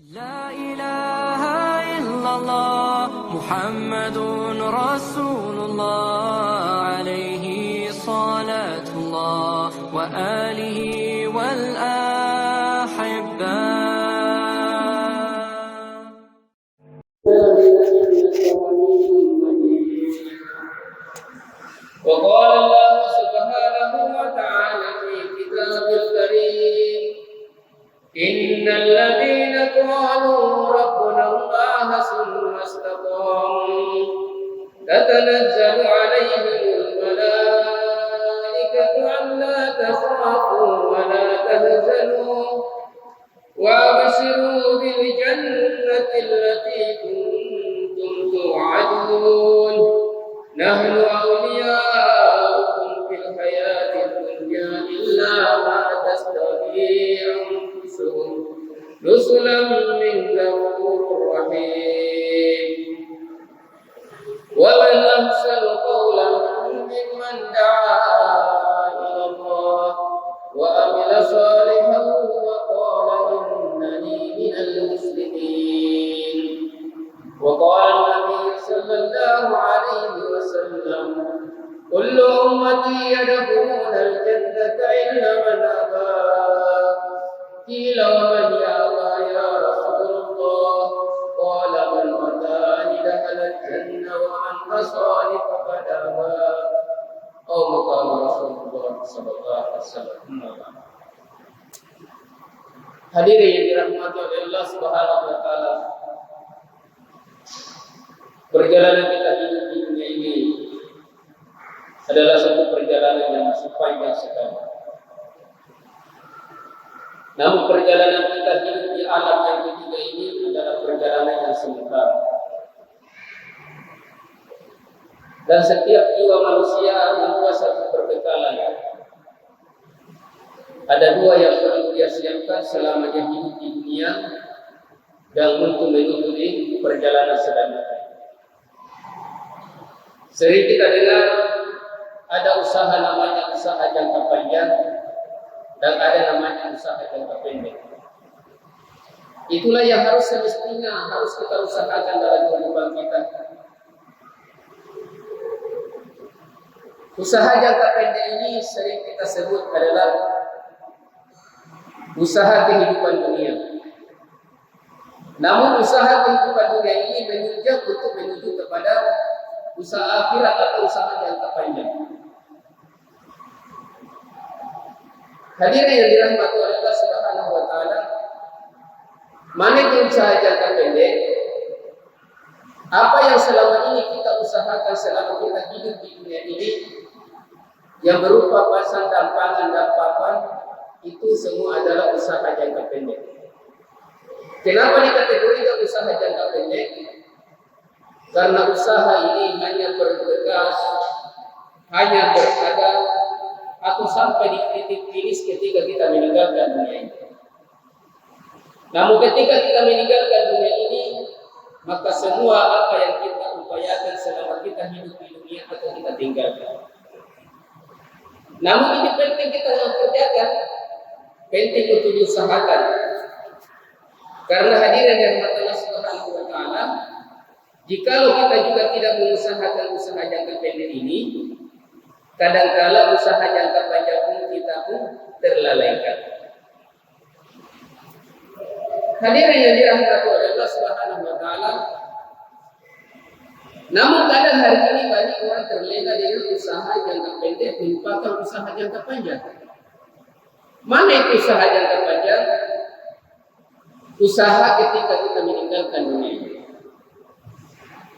لا إله إلا الله محمد رسول الله عليه صلاة الله وآله والأحبة. وقال الله سبحانه وتعالى في كتابه الكريم: إن الذين قالوا ربنا الله ثم استقاموا تتنزل عليهم الملائكة ألا تخافوا ولا تحزنوا وأبشروا بالجنة التي كنتم توعدون نحن أولياؤكم في الحياة الدنيا إلا ما تستطيع أنفسهم نزلا من غفور رحيم. ومن أحسن قولا ممن دعا إلى الله وعمل صالحا وقال إنني من المسلمين. وقال النبي صلى الله عليه وسلم: كل أمتي يدخلون الجنة إلا من أبى. قيل ومن يأبى يا رسول الله؟ قال من أتاني دخل الجنة ومن عصاني فقد أبى. أو قال رسول الله صلى الله عليه وسلم. Hadirin yang dirahmati oleh Allah Subhanahu wa taala, perjalanan kita hidup di dunia ini adalah satu perjalanan yang masih panjang sekali. Namun perjalanan kita hidup di alam yang ketiga ini adalah perjalanan yang sementara. Dan setiap jiwa manusia membawa satu perbekalan. Ada dua yang perlu dia siapkan selama dia hidup di dunia dan untuk menuju perjalanan selanjutnya. Sering kita dengar ada usaha namanya usaha jangka panjang dan ada namanya usaha jangka pendek. Itulah yang semestinya harus kita usahakan dalam kehidupan kita. Usaha jangka pendek ini sering kita sebut adalah usaha kehidupan dunia. Namun usaha kehidupan dunia ini menunjuk untuk menuju kepada usaha akhirat atau usaha jangka panjang. Hadirin yang dirahmati oleh Allah Subhanahu wa taala, mana itu usaha jangka pendek? Apa yang selama ini kita usahakan selama kita hidup di dunia ini yang berupa pasang dan pangan dan papan, itu semua adalah usaha jangka pendek. Kenapa dikategorikan usaha jangka pendek? Karena usaha ini hanya bergegas, hanya berdagang, atau sampai di titik finish ketika kita meninggalkan dunia ini. Namun ketika kita meninggalkan dunia ini, maka semua apa yang kita upayakan selama kita hidup di dunia atau kita tinggalkan. Namun ini penting kita kerjakan, penting untuk diusahakan. Karena hadirin yang Allah Subhanahu wa taala, jikalau kita juga tidak mengusahakan usaha jangka pendek ini, kadangkala usaha jangka panjang pun kita pun terlalaikan. Hadirin yang dirahmati oleh Allah Subhanahu wa taala, namun kadang hari ini banyak orang terlena dengan usaha jangka pendek melupakan usaha jangka panjang. Mana itu usaha jangka panjang? Usaha ketika kita meninggalkan dunia ini.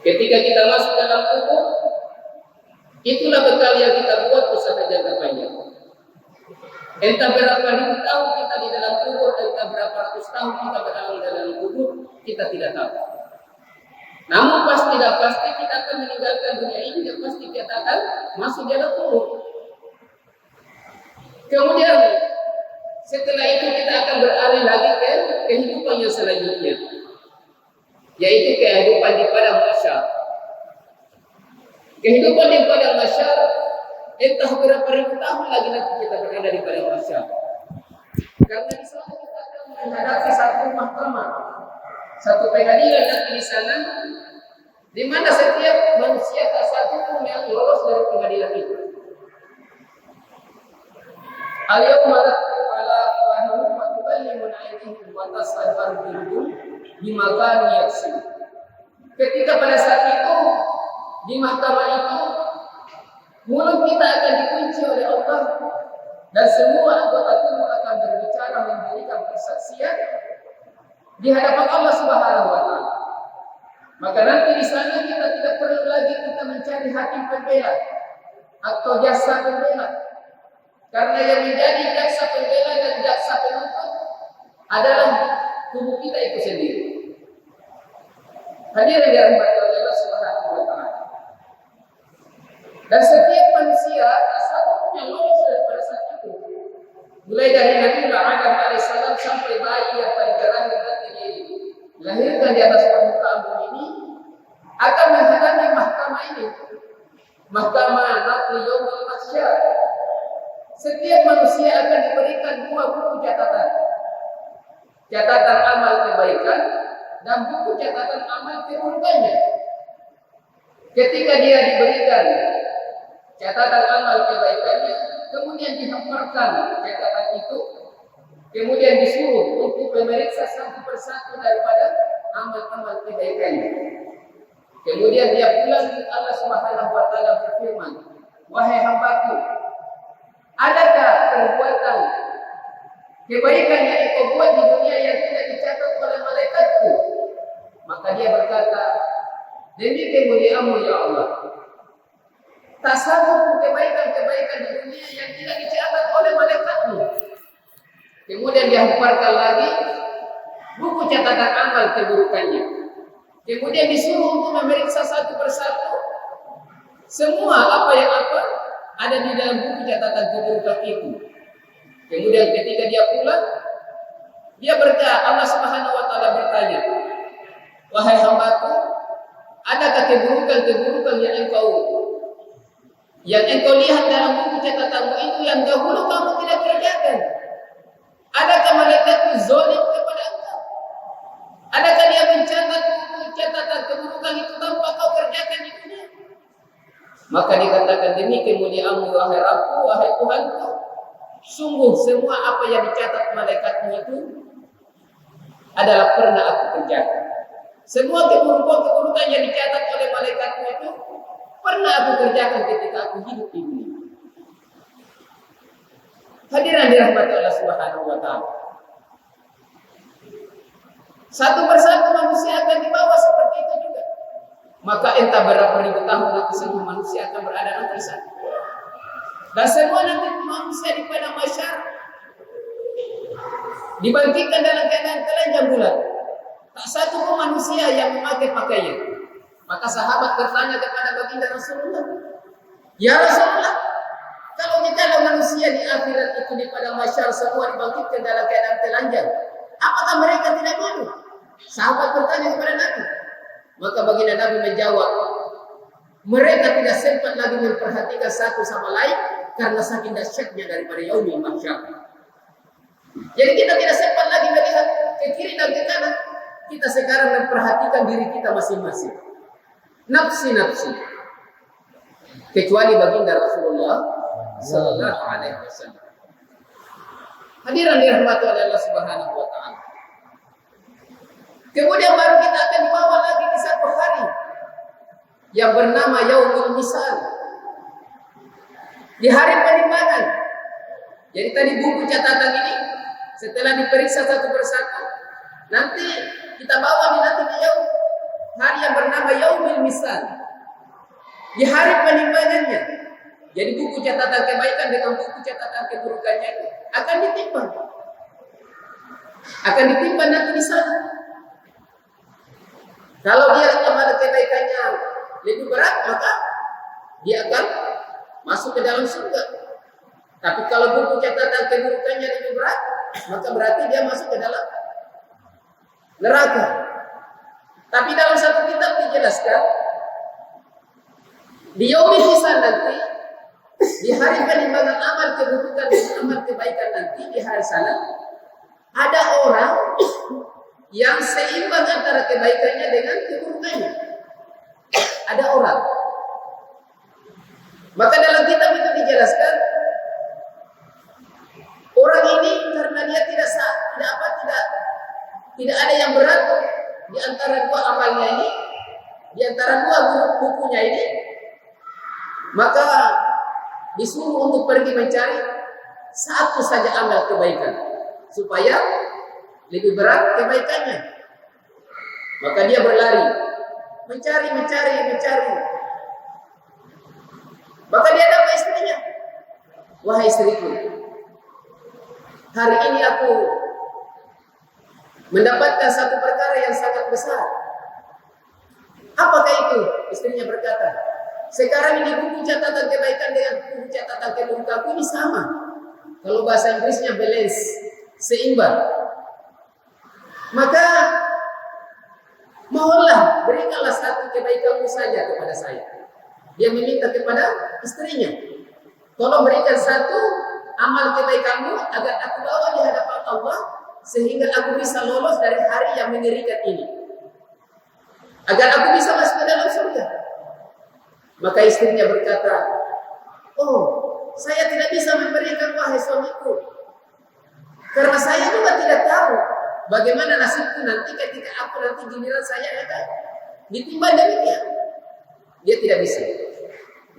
Ketika kita masuk dalam kubur, itulah bekal yang kita buat usaha jangka panjang. Entah berapa ribu tahun kita di dalam kubur, entah berapa ratus tahun kita berada dalam kubur, kita tidak tahu. Namun pasti kita akan meninggalkan dunia ini dan pasti kita akan masuk dalam kubur. Kemudian setelah itu kita akan beralih lagi ke kehidupan yang selanjutnya, yaitu kehidupan di padang mahsyar. Kehidupan di padang mahsyar entah berapa ribu tahun lagi nanti kita berada di padang mahsyar. Karena di sana kita akan menghadapi satu mahkamah Satu pengadilan nanti di sana, di mana setiap manusia tak satu pun yang lolos dari pengadilan itu. Al-yawma naktimu ala afwahihim wa tukallimuna aydihim wa tashhadu arjuluhum bima kanu yaksibun. Ketika pada saat itu di mahkamah itu mulut kita akan dikunci oleh Allah dan semua anggota tubuh akan berbicara memberikan persaksian di hadapan Allah Subhanahu wa taala. Maka nanti di sana kita tidak perlu lagi kita mencari hakim pembela atau jaksa pembela. Karena yang menjadi jaksa pembela dan jaksa penuntut adalah tubuh kita itu sendiri. Hadirin yang dirahmati Allah Subhanahu wa taala. Dan setiap manusia satu pun yang lolos daripada saat itu. Mulai dari Nabi Adam alaihissalam sampai bayi yang paling terakhir nanti dilahirkan di atas permukaan bumi ini akan menghadapi mahkamah ini. Mahkamah Naqli Yaumul Mahsyar. Setiap manusia akan diberikan dua buku catatan. Catatan amal kebaikan dan buku catatan amal keburukannya. Ketika dia diberikan catatan amal kebaikannya, kemudian dihamparkan catatan itu, kemudian disuruh untuk memeriksa satu persatu daripada amal-amal kebaikannya. Kemudian dia pulang, Allah Subhanahu wa taala berfirman, "Wahai hambaku, adakah perbuatan kebaikan yang engkau buat di dunia yang tidak dicatat oleh malaikatku?" Maka dia berkata, "Demi kemuliaan-Mu ya Allah, tak satu kebaikan-kebaikan di dunia yang tidak dicatat oleh malaikat-Mu." Kemudian dia hamparkan lagi buku catatan amal keburukannya. Kemudian disuruh untuk memeriksa satu persatu semua apa ada di dalam buku catatan keburukan itu. Kemudian ketika dia pulang, dia berkata, Allah Subhanahu wa taala bertanya, "Wahai hambaku, adakah keburukan-keburukan yang engkau lihat dalam buku catatanmu itu yang dahulu kamu tidak kerjakan? Adakah malaikatmu zalim kepada engkau? Adakah dia mencatat buku catatan keburukan itu tanpa kau kerjakan di dunia?" Maka dikatakan, "Demi kemuliaan-Mu wahai Rabbku, wahai Tuhanku, sungguh semua apa yang dicatat malaikatmu itu adalah pernah aku kerjakan. Semua keburukan yang dicatat oleh malaikatmu itu pernah aku kerjakan ketika aku hidup di dunia." Hadirin dirahmati Allah Subhanahu wa taala. Satu persatu manusia akan dibawa seperti itu juga. Maka entah berapa ribu tahun lagi semua manusia akan berada di sana. Dan semua nanti manusia di padang mahsyar dibangkitkan dalam keadaan telanjang bulat. Tak satu pun manusia yang memakai pakaian. Maka sahabat bertanya kepada baginda Rasulullah, "Ya Rasulullah, kalau manusia di akhirat itu di padang mahsyar semua dibangkitkan dalam keadaan telanjang, apakah mereka tidak malu?" Sahabat bertanya kepada Nabi. Maka baginda Nabi menjawab, "Mereka tidak sempat lagi memperhatikan satu sama lain karena saking dahsyatnya daripada yaumul mahsyar." Jadi kita tidak sempat lagi melihat ke kiri dan ke kanan. Kita sekarang memperhatikan diri kita masing-masing. Nafsi-nafsi. Kecuali baginda Rasulullah sallallahu alaihi wasallam. Hadirin dirahmati oleh Allah Subhanahu wa taala. Kemudian baru kita akan dibawa lagi di satu hari yang bernama Yaumul Misal. Di hari penimbangan. Jadi tadi buku catatan ini setelah diperiksa satu persatu, nanti kita bawa nanti di hari yang bernama Yaumul Misal. Di hari penimbangannya. Jadi buku catatan kebaikan dengan buku catatan keburukannya akan ditimbang. Akan ditimbang nanti di sana. Kalau dia amal kebaikannya lebih berat, maka dia akan masuk ke dalam surga. Tapi kalau buku catatan keburukannya lebih berat, maka berarti dia masuk ke dalam neraka. Tapi dalam satu kitab dijelaskan, di yaumul hisab nanti, di hari penimbangan amal keburukan dan amal kebaikan nanti di hari sana, ada orang yang seimbang antara kebaikannya dengan keburukannya. Ada orang. Maka dalam kitab itu dijelaskan, orang ini karena dia tidak ada yang berat di antara dua amalnya ini, di antara dua bukunya ini, maka disuruh untuk pergi mencari satu saja amal kebaikan supaya lebih berat kebaikannya. Maka dia berlari, mencari. Maka dia dapat istrinya. Wahai istriku, hari ini aku mendapatkan satu perkara yang sangat besar. Apakah itu? Istrinya berkata, sekarang ini buku catatan kebaikan dengan buku catatan keburukan ini sama. Kalau bahasa Inggrisnya balance, seimbang. Maka mohonlah berikanlah satu kebaikanmu saja kepada saya. Dia meminta kepada istrinya, tolong berikan satu amal kebaikanmu agar aku bawa di hadapan Allah sehingga aku bisa lolos dari hari yang mengerikan ini, agar aku bisa masuk ke dalam surga. Maka istrinya berkata, oh, saya tidak bisa memberikan wahai suamiku, karena saya juga tidak tahu bagaimana nasibku nanti ketika aku nanti giliran saya akan ditimpa demikian. Dia tidak bisa.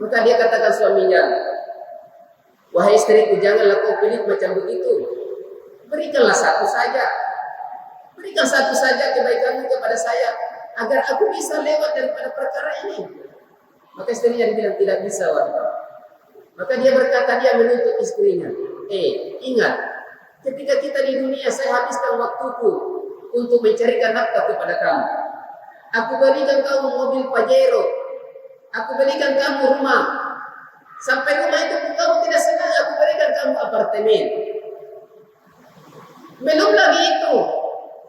Maka dia katakan suaminya, wahai istriku, janganlah kau pelit macam begitu. Berikanlah satu saja. Berikan satu saja kebaikanmu kepada saya agar aku bisa lewat daripada perkara ini. Maka istrinya bilang tidak bisa, wahai. Maka dia berkata, dia menuntut istrinya, ingat, ketika kita di dunia saya habiskan waktuku untuk mencarikan nafkah kepada kamu. Aku berikan kamu mobil Pajero, aku berikan kamu rumah. Sampai rumah itu pun kamu tidak senang, aku berikan kamu apartemen. Belum lagi itu,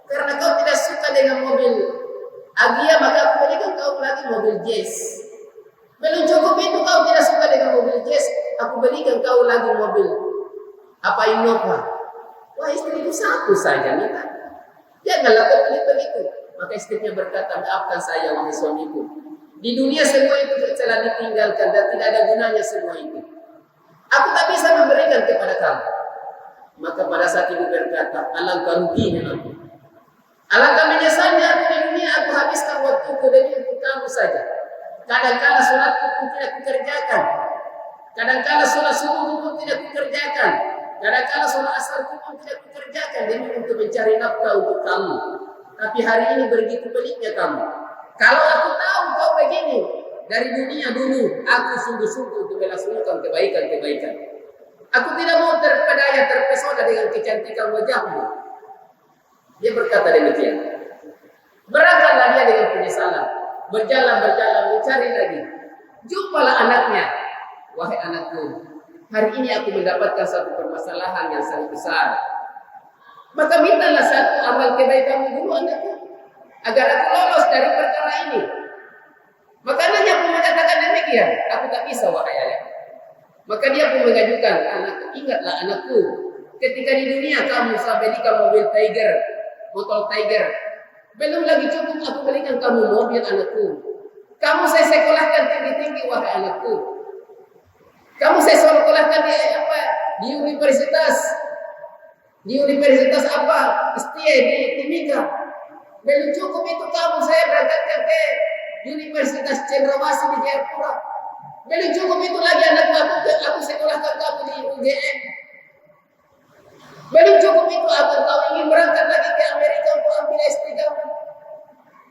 karena kau tidak suka dengan mobil Agia, maka aku berikan kamu lagi mobil Jazz. Belum cukup itu, kau tidak suka dengan mobil Jazz, aku berikan kau lagi mobil Innova. Wah, istriku satu saja minta. Janganlah kau pelit begitu. Maka istrinya berkata, maafkan saya wahai suamiku. Di dunia semua itu telah ditinggalkan dan tidak ada gunanya semua itu. Aku tak bisa memberikan kepada kamu. Maka pada saat ibu berkata, alangkah ruginya aku. Alangkah menyesalnya aku di dunia, aku habiskan waktuku demi untuk kamu saja. Kadang-kala sholatku pun tidak kukerjakan. Kadang-kala sholat subuhku pun tidak kukerjakan. Kadang-kala sholat asarku pun tidak kukerjakan demi untuk mencari nafkah untuk kamu. Tapi hari ini begitu peliknya kamu. Kalau aku tahu kau begini dari dunia dulu, aku sungguh-sungguh untuk melaksanakan kebaikan-kebaikan. Aku tidak mau terpedaya, terpesona dengan kecantikan wajahmu. Dia berkata demikian. Berangkatlah dia dengan penyesalan. Berjalan, mencari lagi. Jumpalah anaknya. Wahai anakku, hari ini aku mendapatkan satu permasalahan yang sangat besar. Maka mintalah satu amal kebaikanmu dulu anakku, agar aku lolos dari perkara ini. Maka anaknya pun mengatakan demikian. Aku tak bisa wahai ayah. Maka dia pun mengajukan, anakku, ingatlah anakku, ketika di dunia kamu saya belikan mobil Tiger, motor Tiger. Belum lagi cukup aku belikan kamu mobil anakku. Kamu saya sekolahkan tinggi-tinggi wahai anakku. Kamu saya sekolahkan di universitas. Di universitas Setia di Timika. Belum cukup itu kamu saya berangkatkan ke Universitas Cendrawasih di Jayapura. Belum cukup itu lagi anakku aku sekolahkan kamu di UGM. Belum cukup itu aku kau ingin berangkat lagi ke Amerika untuk ambil S3.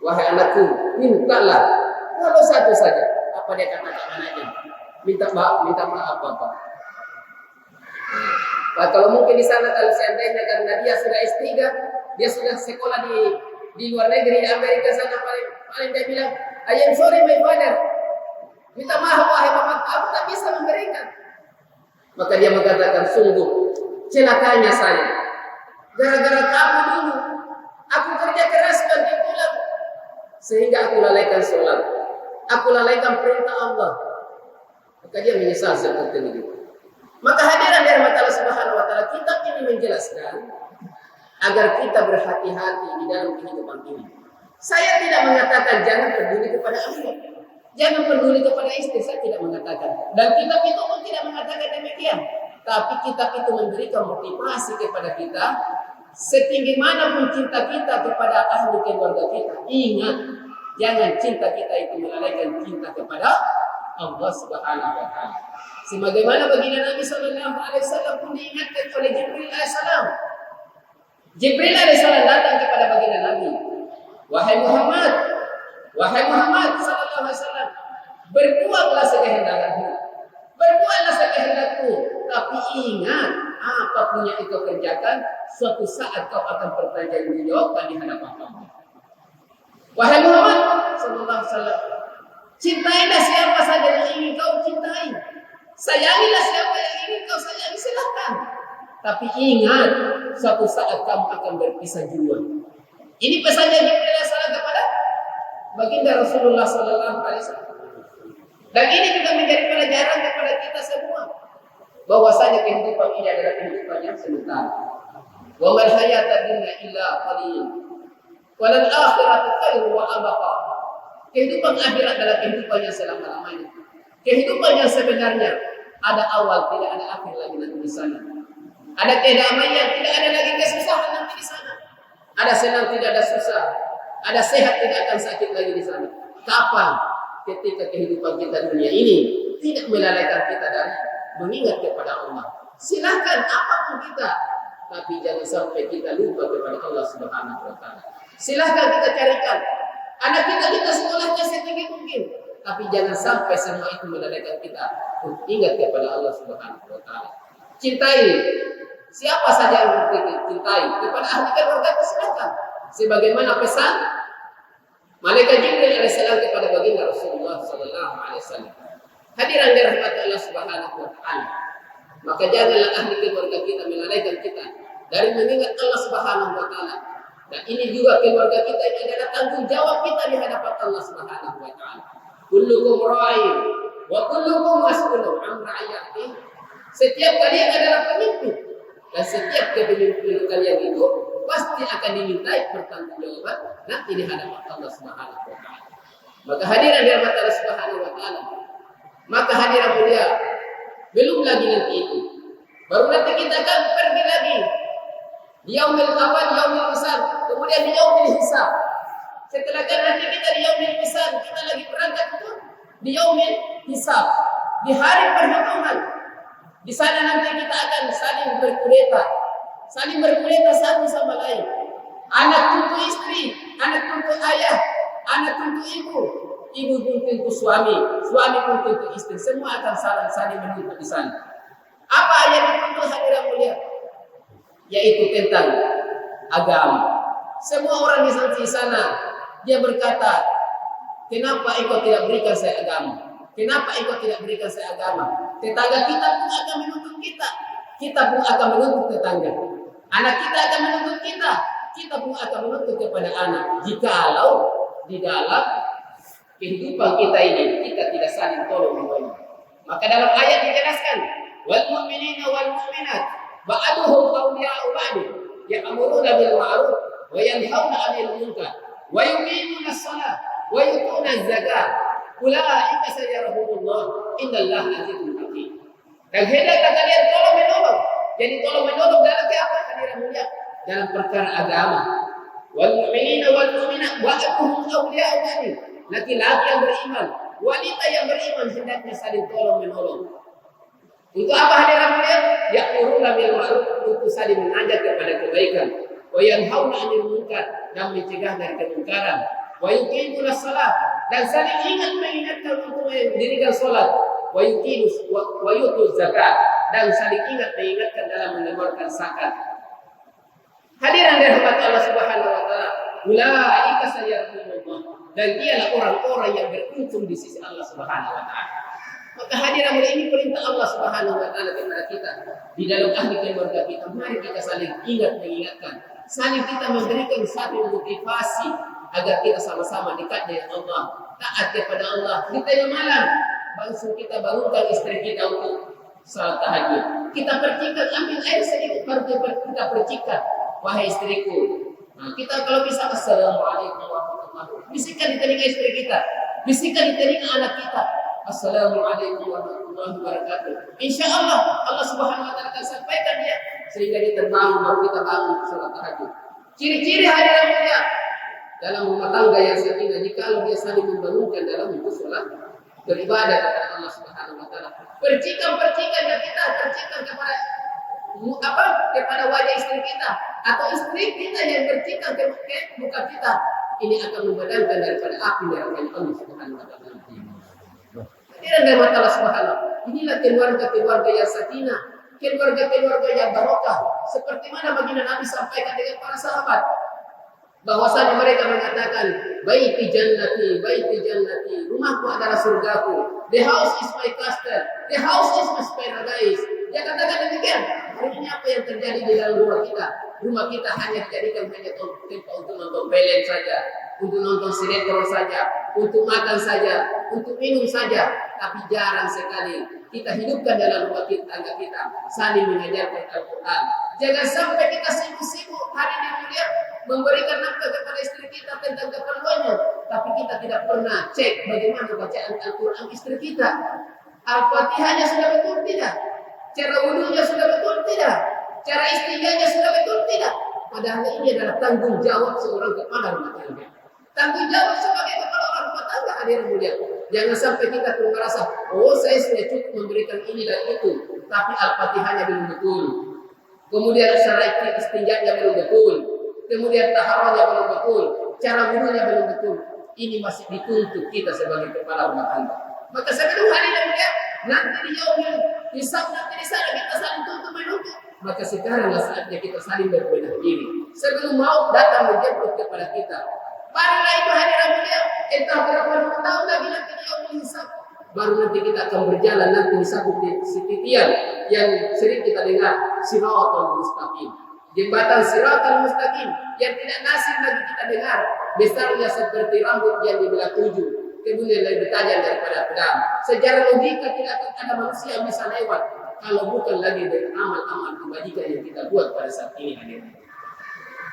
Wahai anakku, mintalah kalau satu saja. Apa dia katakan anaknya? Minta maaf Bapak. Nah, kalau mungkin di sana kalau seandainya karena dia sudah S3, dia sudah sekolah di luar negeri di Amerika sana, paling dia bilang, I am sorry my father. Minta maaf wahai bapak, aku tak bisa memberikan. Maka dia mengatakan, sungguh celakanya saya. Gara-gara kamu dulu, aku kerja keras banting tulang sehingga aku lalaikan sholat. Aku lalaikan perintah Allah. Maka dia menyesal seperti itu. Maka hadirin dari Allah Subhanahu wa taala, kitab ini menjelaskan agar kita berhati-hati di dalam kehidupan ini. Saya tidak mengatakan jangan peduli kepada anak, jangan peduli kepada istri, saya tidak mengatakan. Dan kitab itu pun tidak mengatakan demikian. Tapi kitab itu memberikan motivasi kepada kita, setinggi manapun cinta kita kepada ahli keluarga kita, ingat, jangan cinta kita itu melalaikan cinta kepada Allah Subhanahu wa taala. Sebagaimana baginda Nabi sallallahu alaihi wasallam pun diingatkan oleh Jibril alaihissalam. Jibril alaihissalam datang kepada baginda Nabi. Wahai Muhammad sallallahu alaihi wasallam, berbuatlah sekehendakmu. Berbuatlah sekehendakmu, tapi ingat, apapun yang engkau kerjakan, suatu saat kau akan bertanggungjawab di hadapan Allah. Wahai Muhammad sallallahu alaihi wasallam, cintailah siapa saja yang ingin kau cintai. Sayangilah siapa yang ingin kau sayangi, silakan. Tapi ingat, suatu saat kamu akan berpisah jua. Ini pesannya Jibril alaihissalam kepada baginda Rasulullah sallallahu alaihi wasallam. Dan ini juga menjadi pelajaran kepada kita semua, bahwasanya kehidupan ini adalah kehidupan yang sementara. Wa mal hayatud dunya illa qalil. Walal akhiratu khairu wa abqa. Kehidupan akhirat adalah kehidupan yang selama-lamanya. Kehidupan yang sebenarnya ada awal, tidak ada akhir lagi nanti di sana. Ada kedamaian, tidak ada lagi kesusahan nanti di sana. Ada senang, tidak ada susah. Ada sehat, tidak akan sakit lagi di sana. Kapan? Ketika kehidupan kita dunia ini tidak melalaikan kita dari mengingat kepada Allah. Silakan apapun kita, tapi jangan sampai kita lupa kepada Allah Subhanahu wa taala. Silahkan kita carikan anak kita sekolahnya setinggi mungkin, tapi jangan sampai semua itu melalaikan kita untuk ingat kepada Allah Subhanahu wa taala. Cintai siapa saja yang kita cintai, kepada ahli keluarga silakan. Sebagaimana pesan Malaikat Jibril alaihissalam kepada baginda Rasulullah sallallahu alaihi wasallam. Hadirin dirahmati Allah Subhanahu wa taala. Maka janganlah ahli keluarga kita melalaikan kita dari mengingat Allah Subhanahu wa taala. Dan ini juga keluarga kita ini adalah tanggung jawab kita di hadapan Allah Subhanahu wa taala. Kullukum ra'in wa kullukum mas'ulun 'an ra'iyatihi. Setiap kalian adalah pemimpin, dan setiap kepemimpinan kalian itu pasti akan dimintai pertanggungjawaban nanti di hadapan Allah Subhanahu wa taala. Maka hadirin dirahmati Allah Subhanahu wa taala. Maka hadirin mulia, belum lagi nanti itu. Baru nanti kita akan pergi lagi di yaumil hisab, kemudian di yaumil hisab. Setelah kan nanti kita di yaumil hisab, kita lagi berangkat itu di yaumil hisab, di hari perhitungan. Di sana nanti kita akan saling berkudeta satu sama lain. Anak tentu istri, anak tentu ayah, anak tentu ibu, ibu pun tentu suami, suami pun tentu istri. Semua akan saling menuntut di sana. Apa yang dituntut hadirin mulia? Yaitu tentang agama. Semua orang di sana dia berkata, kenapa engkau tidak berikan saya agama? Kenapa engkau tidak berikan saya agama? Tetangga kita pun akan menuntut kita. Kita pun akan menuntut tetangga. Anak kita akan menuntut kita. Kita pun akan menuntut kepada anak. Jikalau di dalam kehidupan kita ini kita tidak saling tolong menolong. Maka dalam ayat dijelaskan, wal mu'minina wal mu'minat ba'duhum awliya'u ba'd ya'muruna bil ma'ruf wa yanhauna 'anil munkar wa yuqimuna as-shalah wa yu'tuna az-zakah. Ulaika sayarahumullah innallaha azizun hakim. Dan hendaklah kalian tolong menolong. Jadi tolong menolong dalam apa hadirin mulia? Dalam perkara agama. Wal mu'minina wal mu'minat ba'duhum awliya'u ba'd. Laki-laki yang beriman, wanita yang beriman hendaknya saling tolong menolong. Untuk apa hadirin mulia? Ya'muruna bil ma'ruf, untuk saling mengajak kepada kebaikan. Wa yanhauna 'anil munkar, dan mencegah dari kemungkaran. Wa yuqimuna shalah, dan saling mengingatkan untuk mendirikan salat. Wa yutu zakat, dan saling mengingatkan dalam mengeluarkan zakat. Hadirin dirahmati Allah Subhanahu wa taala, ulaika sayarhumullah, dan dialah orang-orang yang beruntung di sisi Allah Subhanahu wa taala. Maka hadirin mulia, ini perintah Allah Subhanahu wa taala kepada kita di dalam ahli keluarga kita. Mari kita saling mengingatkan, saling kita memberikan satu motivasi agar kita sama-sama dekat dengan Allah, taat kepada Allah. Di tengah malam langsung kita bangunkan istri kita untuk salat tahajud. Kita percikan, ambil air sedikit baru kita percikan. wahai istriku. Nah, kita kalau bisa assalamualaikum warahmatullahi wabarakatuh. Bisikan di telinga istri kita, bisikan di telinga anak kita. Assalamualaikum warahmatullahi wabarakatuh. Insya Allah Allah Subhanahu wa taala akan sampaikan dia sehingga dia terbangun baru kita bangun salat tahajud. Ciri-ciri hadirin mulia dalam rumah tangga yang sakinah jika dia saling membangunkan dalam itu salat beribadah kepada Allah Subhanahu wa taala. Percikan-percikan yang kita percikan kepada wajah istri kita atau istri kita yang bercikan ke muka kita, ini akan memadamkan daripada api neraka Allah Subhanahu wa taala. Hadirin dari Allah Subhanahu. Inilah keluarga-keluarga yang sakinah, keluarga-keluarga yang barokah. Seperti mana baginda Nabi sampaikan dengan para sahabat, bahwasanya mereka mengatakan, baiti jannati, rumahku adalah surgaku. The house is my castle, the house is my paradise. Dia katakan demikian. Hari ini apa yang terjadi di dalam rumah kita? Rumah kita hanya dijadikan hanya tempat untuk nonton film saja, untuk nonton sinetron saja, untuk makan saja, untuk minum saja. Tapi jarang sekali kita hidupkan dalam rumah tangga kita saling mengajarkan Al-Quran. Jangan sampai kita sibuk-sibuk hari ini mulia memberikan nafkah kepada istri kita tentang keperluannya, tapi kita tidak pernah cek bagaimana bacaan Al-Quran istri kita. Al-Fatihahnya sudah betul tidak? Cara wudunya sudah betul tidak? Cara istinjanya sudah betul tidak? Padahal ini adalah tanggung jawab seorang kepala rumah tangga. Tanggung jawab sebagai kepala rumah tangga hadirin mulia. Jangan sampai kita merasa, oh saya sudah cukup memberikan ini dan itu, tapi Al-Fatihahnya belum betul. Kemudian cara istinjanya belum betul. Kemudian taharahnya belum betul. Cara wudunya belum betul. Ini masih dituntut kita sebagai kepala rumah tangga. Maka sebelum hari mulia, nanti di yaumil hisab, nanti di sana kita saling tuntut menuntut. Maka sekarang saatnya kita saling berbenah diri. Sebelum maut datang menjemput kepada kita. Barulah itu hadirin mulia, entah berapa tahun lagi nanti di yaumil hisab. Baru nanti kita akan berjalan nanti di satu titian yang sering kita dengar, Siratal Mustaqim. Jembatan Siratal Mustaqim yang tidak nasib lagi kita dengar. Besarnya seperti rambut yang dibelah 7. Kemudian lebih tajam daripada pedang. Secara logika tidak akan ada manusia yang bisa lewat kalau bukan lagi dari amal-amal kebajikan yang kita buat pada saat ini hadir.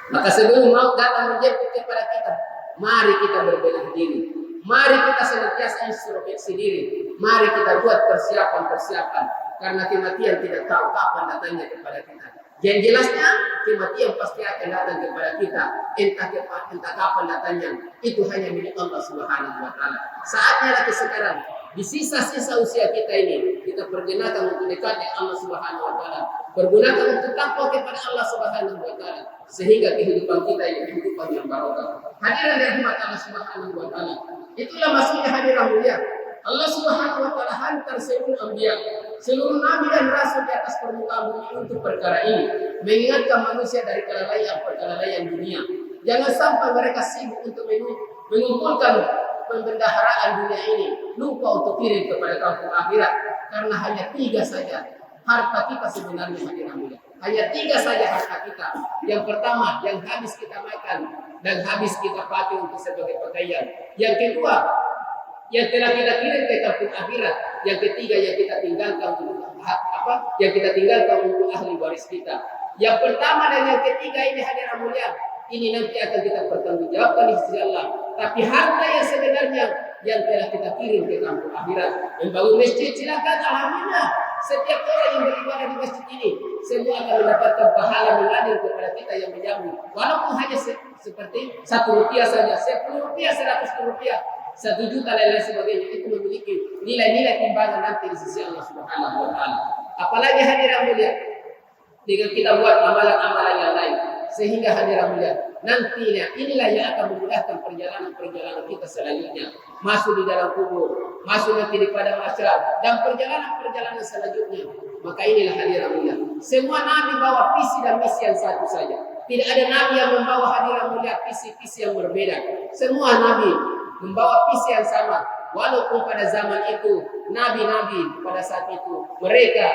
Maka sebelum maut datang menjemput kepada kita, mari kita berbenah diri. Mari kita senantiasa introspeksi diri. Mari kita buat persiapan-persiapan karena kematian tidak tahu kapan datangnya kepada kita. Yang jelasnya kematian pasti akan datang kepada kita, entah kapan datangnya. Itu hanya milik Allah Subhanahu wa taala. Saatnya lagi sekarang di sisa-sisa usia kita ini kita pergunakan untuk dekat dengan Allah Subhanahu wa taala, pergunakan untuk takwa kepada Allah Subhanahu wa taala sehingga kehidupan kita ini kehidupan yang barokah. Hadirin yang dirahmati Allah Subhanahu wa taala. Itulah maksudnya hadirin mulia. Allah Subhanahu wa taala hantar seluruh anbiya, seluruh nabi dan rasul di atas permukaan bumi untuk perkara ini, mengingatkan manusia dari kelalaian dunia. Jangan sampai mereka sibuk untuk mengumpulkan pembendaharaan dunia ini, lupa untuk kirim kepada kampung akhirat. Karena hanya 3 saja harta kita sebenarnya hadirin mulia. Hanya 3 saja harta kita. Yang pertama yang habis kita makan dan habis kita pakai untuk sebagai pakaian. Yang kedua yang telah kita kirim ke kampung akhirat. Yang ketiga yang kita tinggalkan untuk Yang kita tinggalkan untuk ahli waris kita. Yang pertama dan yang ketiga ini hadirin mulia, ini nanti akan kita pertanggungjawabkan di sisi Allah. Tapi harta yang sebenarnya yang telah kita kirim ke kampung akhirat. Membangun masjid silakan, alhamdulillah. Setiap orang yang beribadah di masjid ini semua akan mendapatkan pahala mengalir kepada kita yang menjamu. Walaupun hanya seperti 1 rupiah saja, 10 rupiah, 100 rupiah, 1 juta dan lain sebagainya, itu memiliki nilai-nilai timbangan nanti di sisi Allah Subhanahu wa taala. Apalagi hadirin mulia, dengan kita buat amalan-amalan yang lain, sehingga hadirin mulia, nantinya inilah yang akan memudahkan perjalanan kita selanjutnya, masuk di dalam kubur, masuk nanti di padang mahsyar, dan perjalanan selanjutnya. Maka inilah hadirin mulia, semua nabi bawa visi dan misi yang satu saja. Tidak ada nabi yang membawa hadirin mulia visi-visi yang berbeda. Semua nabi membawa visi yang sama. Walaupun pada zaman itu nabi-nabi pada saat itu mereka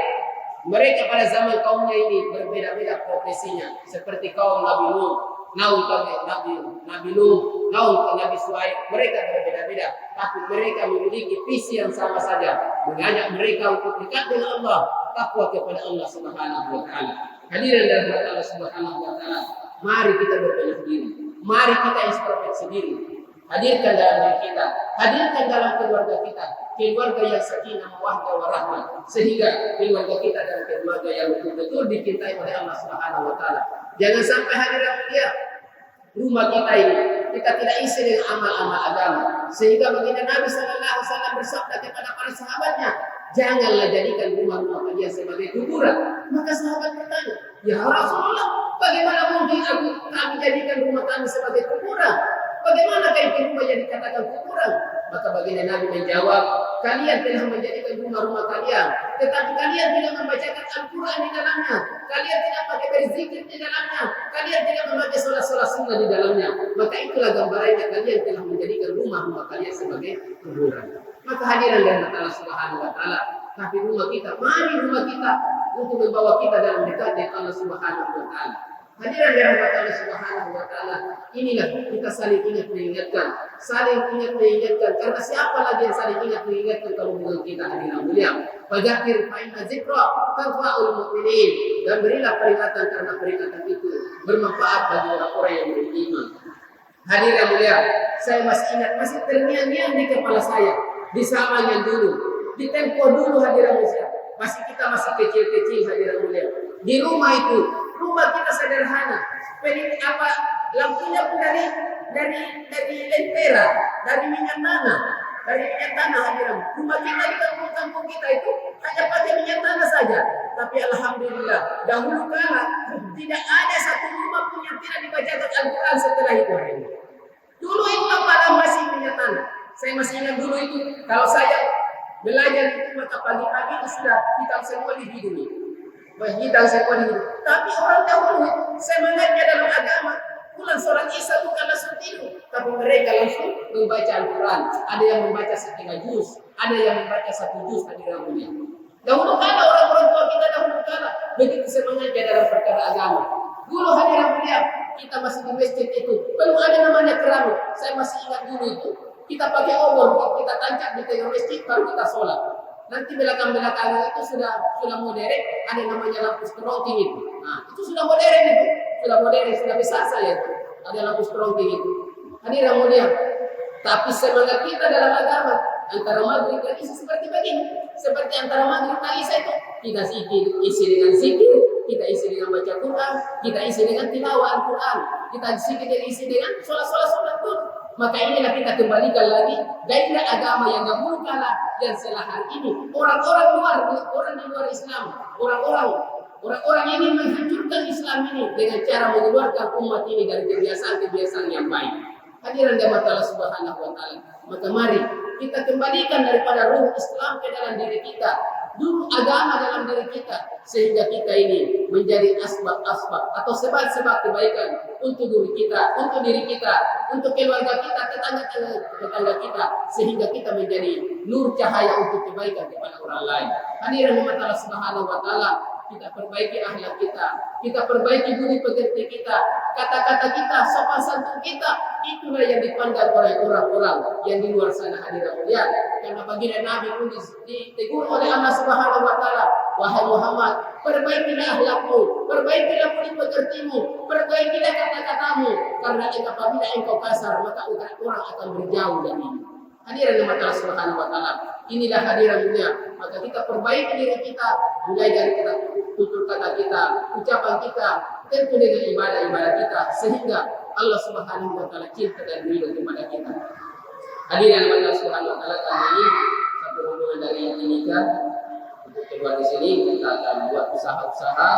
pada zaman kaumnya ini berbeda-beda profesinya. Seperti kaum Nabi Nuh, Nabi Nuh, Nabi Shu'aib, mereka berbeda-beda. Tapi mereka memiliki visi yang sama saja, mengajak mereka untuk dekat dengan Allah, takwa kepada Allah Subhanahu wa taala. Hadirin dan Allah Subhanahu wa taala. Mari kita berbenah diri. Mari kita introspeksi diri. Hadirkan dalam diri kita, hadirkan dalam keluarga kita, keluarga yang sakinah, mawaddah, warahmah, sehingga keluarga kita dan keluarga yang betul-betul dicintai oleh Allah Subhanahu wa taala. Jangan sampai hadirin mulia rumah kita ini kita tidak isi dengan amal-amal agama, sehingga baginda Nabi sallallahu alaihi wasallam bersabda kepada para sahabatnya, janganlah jadikan rumah-rumah kalian sebagai kuburan. Maka sahabat bertanya, ya Rasulullah, bagaimana mungkin kami jadikan rumah kami sebagai kuburan? Bagaimana itu rumah yang dikatakan kuburan? Maka baginda Nabi menjawab, kalian telah menjadikan rumah-rumah kalian, tetapi kalian tidak membacakan Al-Quran di dalamnya, kalian tidak pakai berzikir di dalamnya, kalian tidak memakai sholat-sholat sunnah di dalamnya. Maka itulah gambarannya, kalian telah menjadikan rumah-rumah kalian sebagai kuburan. Maka hadiran dari Allah Subhanahu wa taala, tapi rumah kita, mari rumah kita untuk membawa kita dalam dekat dengan Allah Subhanahu wa taala. Hadiran dari Allah Subhanahu wa taala, inilah kita saling ingat mengingatkan, karena siapa lagi yang saling ingat mengingatkan kalau bukan kita, hadirin mulia. Fadzakir fa inna dzikra tanfa'ul mu'minin, dan berilah peringatan karena peringatan itu bermanfaat bagi orang-orang yang beriman. Hadirin mulia, saya masih ingat, masih terngiang-ngiang di kepala saya di zaman yang dulu, di tempo dulu hadirin mulia. Kita masih kecil-kecil hadirin mulia. Di rumah itu, rumah kita sederhana. Lampunya pun dari lentera, dari minyak tanah hadirin. Rumah kita di kampung kita itu hanya pakai minyak tanah saja. Tapi alhamdulillah, dahulu kala tidak ada satu rumah pun yang tidak dibacakan Al-Quran setelah itu. Dulu itu apalagi masih minyak tanah. Saya masih ingat dulu itu, kalau saya belajar itu maka pagi-pagi itu sudah kita semua dihidupin. Tapi orang dahulu semangatnya dalam agama, pulang sholat isya bukan langsung tidur, tapi mereka langsung membaca Al-Quran. Ada yang membaca setengah juz, ada yang membaca 1 juz hadirin mulia. Dahulu kala orang-orang tua kita begitu semangatnya dalam perkara agama. Dulu hadirin mulia, kita masih di masjid itu belum ada namanya keramik. Saya masih ingat dulu itu, kita pakai obor, kita tancap di tengah masjid baru kita sholat. Nanti belakang-belakang itu sudah modern, ada namanya lampu strobing itu. Nah, itu sudah modern, sudah besar saya itu. Ada lampu strobing itu. Hadirin mulia, tapi semangat kita dalam agama antara maghrib dan isya seperti begini. Seperti antara maghrib dan isya itu kita isi dengan zikir, kita isi dengan baca Quran, kita isi dengan tilawah Al-Quran, kita isi dengan sholat pun. Maka inilah kita kembalikan lagi gairah agama yang dahulu kala dan setelah hari ini. Orang di luar Islam, orang-orang ini menghancurkan Islam ini dengan cara mengeluarkan umat ini dari kebiasaan-kebiasaan yang baik. Hadirin jemaat Allah Subhanahu wa taala. Maka mari kita kembalikan daripada ruh Islam ke dalam diri kita, dulu agama dalam diri kita, sehingga kita ini menjadi asbab atau sebab-sebab kebaikan untuk diri kita, untuk keluarga kita, tetangga kita, sehingga kita menjadi nur cahaya untuk kebaikan kepada orang lain. Hadirin jemaat Allah Subhanahu wa taala, kita perbaiki akhlak kita perbaiki budi pekerti kita, kata-kata kita, sopan santun kita, itulah yang dipandang oleh orang-orang yang di luar sana hadirin mulia. Karena baginda Nabi pun ditegur oleh Allah Subhanahu wa taala, wahai Muhammad, perbaikilah akhlakmu, perbaikilah budi pekertimu, perbaikilah kata-katamu, karena apabila engkau kasar maka orang akan berjauh darimu. Hadirin jemaat Allah Subhanahu wa taala, inilah hadirin mulia. Maka kita perbaiki diri kita, mulai dari kita tutur kata kita, ucapan kita, tentu dengan ibadah kita, sehingga Allah Subhanahu wa taala cinta dan ridho kepada kita. Hadirin Allah Subhanahu wa taala, kami satu rombongan dari Indonesia untuk keluar di sini, kita akan buat usaha-usaha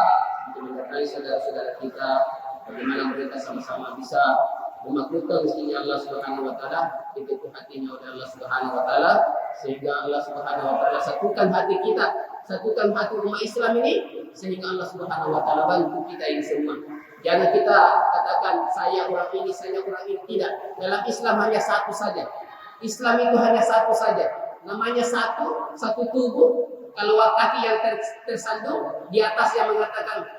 untuk mendatangi saudara-saudara kita, bagaimana mereka sama-sama bisa memaklukkan rezeki Allah Subhanahu wa taala, ditutup hatinya oleh Allah Subhanahu wa taala, sehingga Allah Subhanahu wa taala satukan hati kita, satukan hati umat Islam ini, sehingga Allah Subhanahu wa taala bantu kita ini semua. Jangan kita katakan saya orang ini, tidak. Dalam Islam hanya satu saja. Islam itu hanya satu saja. Namanya satu tubuh. Kalau kaki yang tersandung, di atas yang mengatakan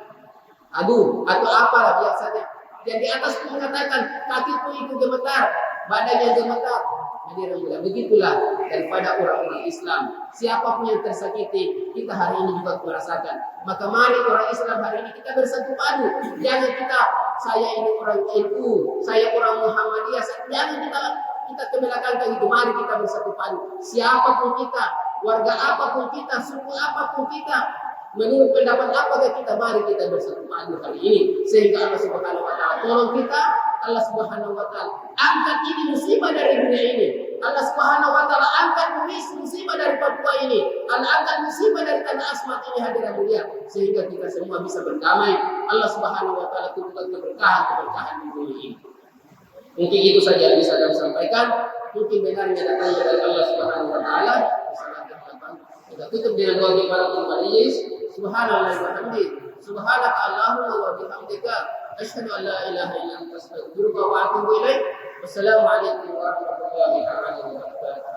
aduh atau apa biasanya. Yang di atas pun mengatakan kakiku itu gemetar, badannya gemetar. Hadirin mulia, begitulah daripada orang-orang Islam. Siapapun yang tersakiti, kita hari ini juga merasakan. Maka mari orang Islam hari ini kita bersatu padu. Jangan kita saya ini orang NU, saya orang Muhammadiyah. Jangan kita kebelakangkan itu. Mari kita bersatu padu. Siapapun kita, warga apapun kita, suku apapun kita, menurut pendapat apakah kita, mari kita bersatu padu kali ini. Sehingga Allah Subhanahu wa Ta'ala tolong kita. Allah Subhanahu wa Ta'ala angkat ini musibah dari dunia ini. Allah Subhanahu wa Ta'ala angkat musibah dari Papua ini. Allah angkat musibah dari tanah Asmat ini hadirat mulia, sehingga kita semua bisa berdamai. Allah Subhanahu wa Ta'ala turunkan keberkahan di dunia ini. Mungkin itu saja yang bisa kami sampaikan. Mungkin benarnya datang dari Allah Subhanahu wa Ta'ala. Kita tutup dengan doa kifaratul majlis. Subhanallah wa bihamdihi. Subhanaka Allahumma wa bihamdika. Asyhadu an la ilaha illa anta astaghfiruka wa atubu ilaik. Wassalamualaikum warahmatullahi wabarakatuh.